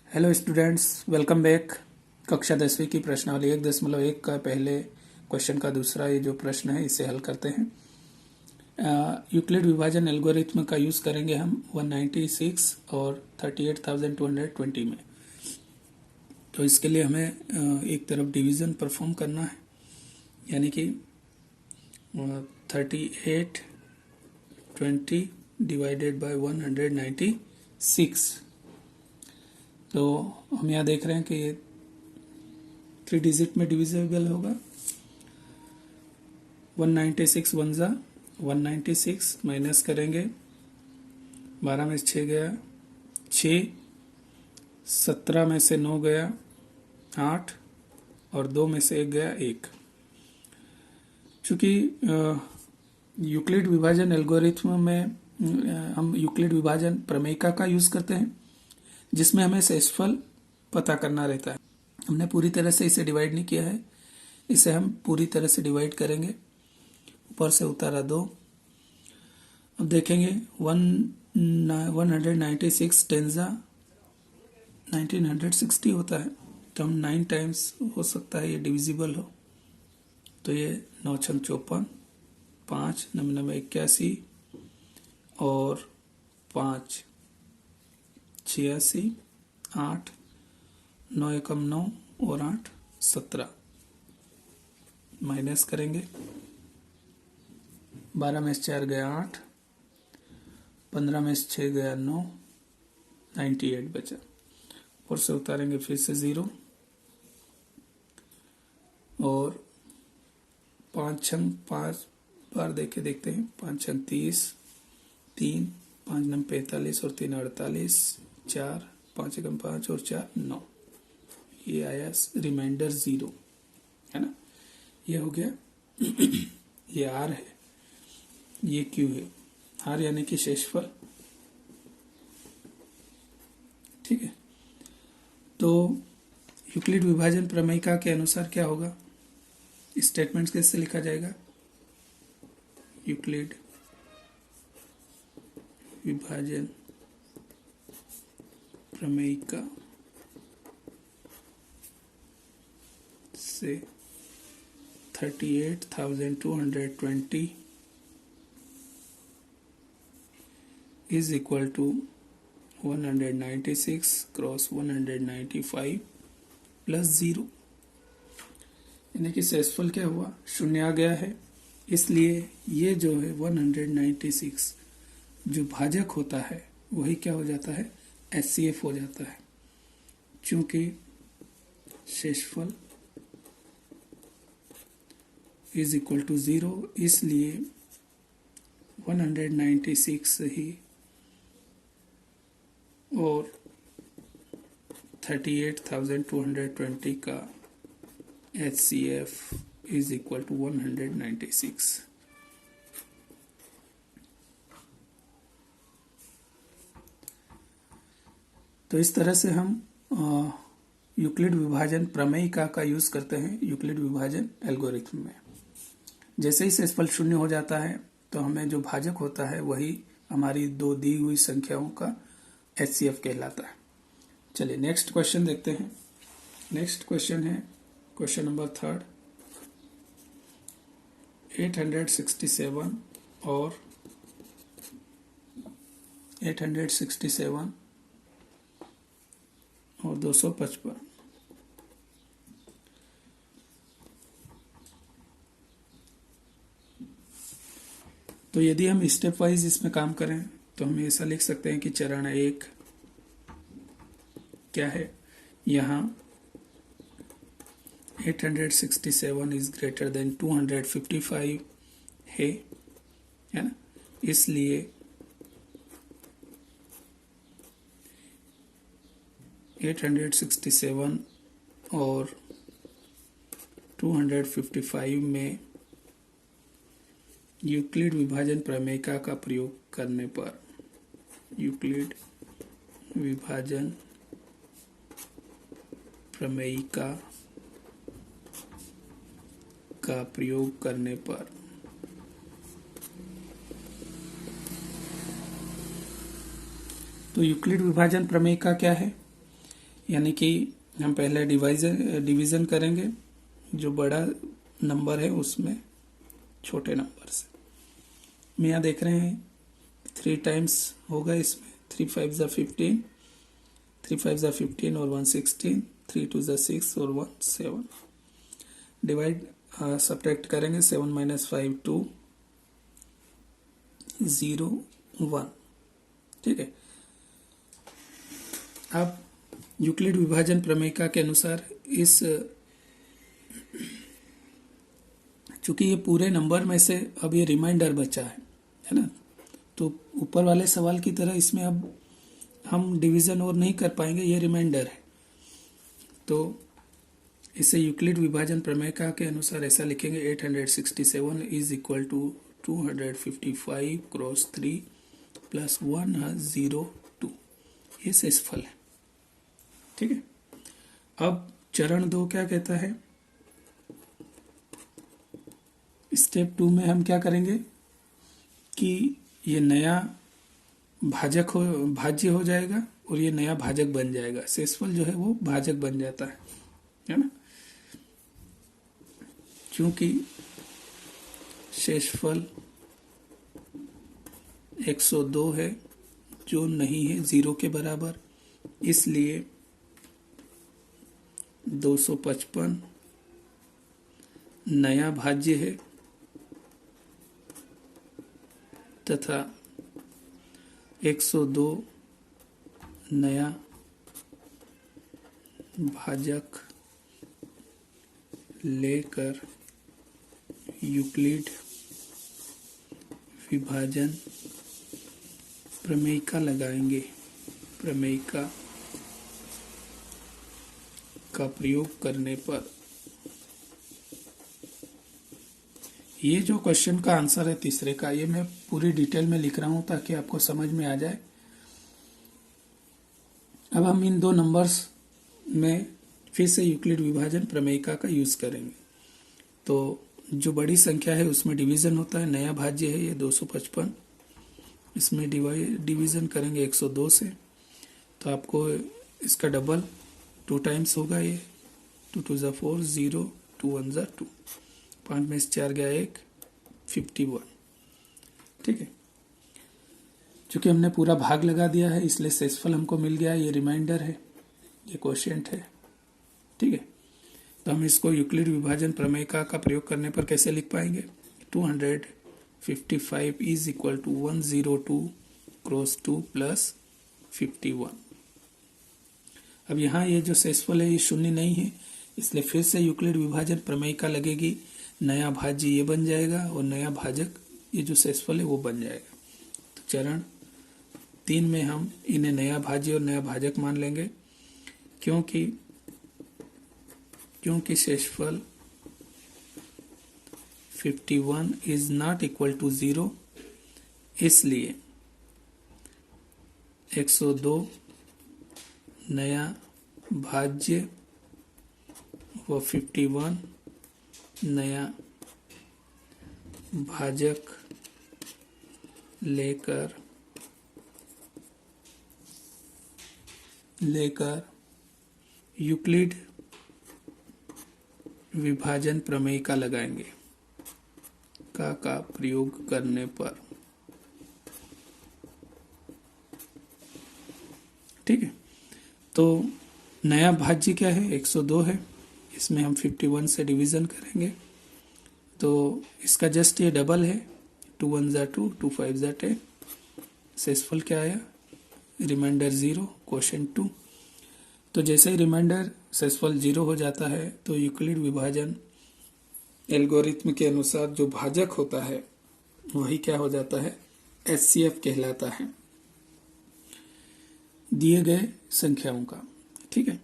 Hello students, welcome back. कक्षा 10वीं की प्रश्नावली 1.1 का पहले क्वेश्चन का दूसरा ये जो प्रश्न है इसे हल करते हैं। यूक्लिड विभाजन एल्गोरिथ्म का यूज़ करेंगे हम 196 और 38,220 में। तो इसके लिए हमें एक तरफ डिवीज़न परफॉर्म करना है, यानी कि 3820 डिवाइडेड बाय 196। तो हम यहाँ देख रहे हैं कि ये 3 डिजिट में डिविजिबल होगा। 196 वन जा 196 माइनस करेंगे, 12 में से 6 गया 6, 17 में से 9 गया 8 और 2 में से 1 गया 1। चूँकि यूक्लिड विभाजन एल्गोरिथ्म में हम यूक्लिड विभाजन प्रमेयिका का यूज़ करते हैं, जिसमें हमें शेषफल पता करना रहता है। हमने पूरी तरह से इसे डिवाइड नहीं किया है, इसे हम पूरी तरह से डिवाइड करेंगे। ऊपर से उतारा 2। अब देखेंगे 196 टेंजा 1960 होता है, तो हम 9 टाइम्स हो सकता है ये डिविजिबल हो। तो ये 9 छंग 54, 5 9 81 और 5 86, 8 9 एकम 9 और 8 17। माइनस करेंगे, 12 में से 4 गया 8, 15 में से 6 गया 9, 98 बचा। ऊपर से उतारेंगे फिर से 0 और 5 छंग 5 बार देखे देखते हैं। 5 छंग 30, 3 5 9 45 और 3 48, 4 5 एकम 5 और 4 9। ये आया रिमाइंडर 0, है ना। ये हो गया ये आर है, ये क्यू है। आर यानी कि शेषफल, ठीक है। तो यूक्लिड विभाजन प्रमेयिका के अनुसार क्या होगा, स्टेटमेंट्स कैसे लिखा जाएगा। यूक्लिड विभाजन प्रमेयिका से 38,220 is equal to 196 cross 195 plus 0। यानी कि शेषफल क्या हुआ, 0 आ गया है। इसलिए ये जो है 196 जो भाजक होता है वही क्या हो जाता है, HCF हो जाता है। चूंकि शेषफल इज इक्वल टू 0, इसलिए 196 ही और 38,220 का HCF इज इक्वल टू 196। तो इस तरह से हम यूक्लिड विभाजन प्रमेयिका का यूज करते हैं यूक्लिड विभाजन एल्गोरिथ्म में। जैसे ही शेषफल 0 हो जाता है तो हमें जो भाजक होता है वही हमारी दो दी हुई संख्याओं का HCF कहलाता है। चलिए नेक्स्ट क्वेश्चन देखते हैं। नेक्स्ट क्वेश्चन है क्वेश्चन नंबर 3। 867 और 867 और 255। तो यदि हम स्टेप वाइज इसमें काम करें तो हम ऐसा लिख सकते हैं कि चरण 1 क्या है, यहाँ 867 इज ग्रेटर देन 255 है ना। इसलिए 867 और 255 में यूक्लिड विभाजन प्रमेयिका का प्रयोग करने पर, यूक्लिड विभाजन प्रमेयिका का प्रयोग करने पर तो यूक्लिड विभाजन प्रमेय का क्या है, यानी कि हम पहले डिवीज़न करेंगे, जो बड़ा नंबर है उसमें छोटे नंबर से। हम यहाँ देख रहे हैं 3 टाइम्स होगा इसमें, 3 5 ज़ा 15, 3 5 ज़ा 15 और 1 16, 3 2 ज़ा 6 और 1 7। डिवाइड सब्ट्रैक्ट करेंगे, 7 माइनस 5 2 0 1। ठीक है। अब यूक्लिड विभाजन प्रमेयिका के अनुसार इस, चूंकि ये पूरे नंबर में से अब ये रिमाइंडर बचा है ना, तो ऊपर वाले सवाल की तरह इसमें अब हम डिवीजन और नहीं कर पाएंगे, ये रिमाइंडर है। तो इसे यूक्लिड विभाजन प्रमेयिका के अनुसार ऐसा लिखेंगे, 867 is equal to 255 cross 3 plus 102। ये शेषफल है। ठीक है। अब चरण 2 क्या कहता है? स्टेप 2 में हम क्या करेंगे कि ये नया भाज्य हो जाएगा और ये नया भाजक बन जाएगा। शेषफल जो है वो भाजक बन जाता है ना। क्योंकि शेषफल 102 है जो नहीं है 0 के बराबर, इसलिए 255 नया भाज्य है तथा 102 नया भाजक लेकर यूक्लिड विभाजन प्रमेयिका लगाएंगे। प्रमेयिका का प्रयोग करने पर ये जो क्वेश्चन का आंसर है तीसरे का, ये मैं पूरी डिटेल में लिख रहा हूं ताकि आपको समझ में आ जाए। अब हम इन दो नंबर्स में फिर से यूक्लिड विभाजन प्रमेयिका का यूज करेंगे। तो जो बड़ी संख्या है उसमें डिवीजन होता है, नया भाज्य है ये 255, इसमें डिवीजन करेंगे 102 से, तो आपको इसका डबल 2 टाइम्स होगा। ये 2 2 ज़ा 4 0 2 1 ज़ा 2, 5 में से 4 गया 1, 51। ठीक है। चूंकि हमने पूरा भाग लगा दिया है इसलिए शेषफल हमको मिल गया। ये रिमाइंडर है, ये क्वोशिएंट है। ठीक है। तो हम इसको यूक्लिड विभाजन प्रमेयिका का प्रयोग करने पर कैसे लिख पाएंगे? 255 is equal to 102 cross 2 plus 51। अब यहाँ ये जो शेषफल है ये शून्य नहीं है, इसलिए फिर से यूक्लिड विभाजन प्रमेयिका लगेगी। नया भाज्य ये बन जाएगा और नया भाजक ये जो शेषफल है वो बन जाएगा। तो चरण 3 में हम इन्हें नया भाज्य और नया भाजक मान लेंगे, क्योंकि शेषफल 51 इज नॉट इक्वल टू 0, इसलिए 102 नया भाज्य व 51 नया भाजक लेकर यूक्लिड विभाजन प्रमेयिका लगाएंगे का प्रयोग करने पर। ठीक है। तो नया भाज्य क्या है? 102 है, इसमें हम 51 से डिवीजन करेंगे तो इसका जस्ट ये डबल है, 2 1 ज़ा 2 2 5 ज़ा 10। शेषफल क्या आया? Reminder 0, quotient 2। तो जैसे ही रिमाइंडर शेषफल 0 हो जाता है तो यूक्लिड विभाजन एल्गोरिथ्म के अनुसार जो भाजक होता है वही क्या हो जाता है? HCF कहलाता है दिए गए संख्याओं का। ठीक है।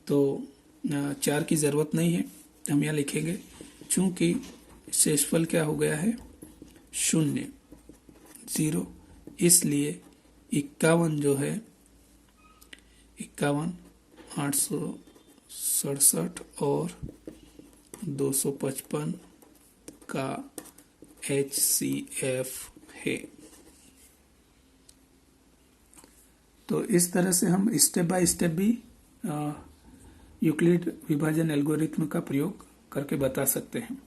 तो 4 की जरूरत नहीं है, हम यहाँ लिखेंगे चूंकि शेषफल क्या हो गया है? 0 0, इसलिए 51 जो है 51 867 और 255 का HCF है। तो इस तरह से हम स्टेप बाय स्टेप भी यूक्लिड विभाजन एल्गोरिथ्म का प्रयोग करके बता सकते हैं।